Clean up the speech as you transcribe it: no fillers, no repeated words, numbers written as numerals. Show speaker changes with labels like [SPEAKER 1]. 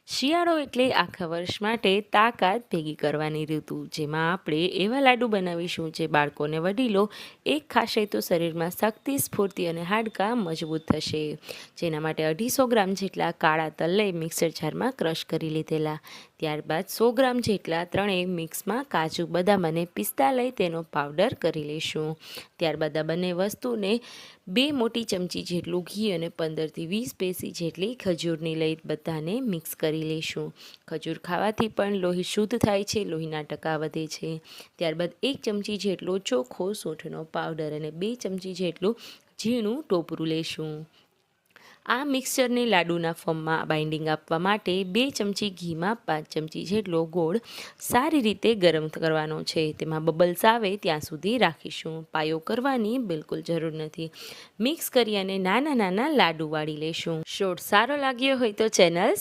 [SPEAKER 1] શિયાળો એટલે આખા વર્ષ માટે તાકાત ભેગી કરવાની ઋતુ, જેમાં આપણે એવા લાડુ બનાવીશું જે બાળકોને વડીલો એક ખાશે તો શરીરમાં શક્તિ, સ્ફૂર્તિ અને હાડકાં મજબૂત થશે. જેના માટે 250 ગ્રામ જેટલા કાળા તલ લઈ મિક્સર જારમાં ક્રશ કરી લીધેલા. ત્યારબાદ 100 ગ્રામ જેટલા ત્રણેય મિક્સમાં કાજુ, બદામ અને પિસ્તા લઈ તેનો પાવડર કરી લઈશું. ત્યારબાદ આ બંને વસ્તુને 2 મોટી ચમચી જેટલું ઘી અને 15થી 20 પેસી જેટલી ખજૂરની લઈ બધાને મિક્સ કરી લઈશું. ખજૂર ખાવાથી પણ લોહી શુદ્ધ થાય છે, લોહીના ટકા વધે છે. ત્યારબાદ 1 ચમચી જેટલો ચોખ્ખો સૂંઠનો પાવડર અને 2 ચમચી જેટલું ઝીણું ટોપરું લઈશું. આ મિક્સચરને લાડુના ફોર્મમાં બાઇન્ડિંગ આપવા માટે 2 ચમચી ઘીમાં 5 ચમચી જેટલો ગોળ સારી રીતે ગરમ કરવાનો છે. તેમાં બબલ્સ આવે ત્યાં સુધી રાખીશું. પાયો કરવાની બિલકુલ જરૂર નથી. મિક્સ કરી અને નાના નાના લાડુ વાળી લેશું. શોર્ટ સારો લાગ્યો હોય તો ચેનલ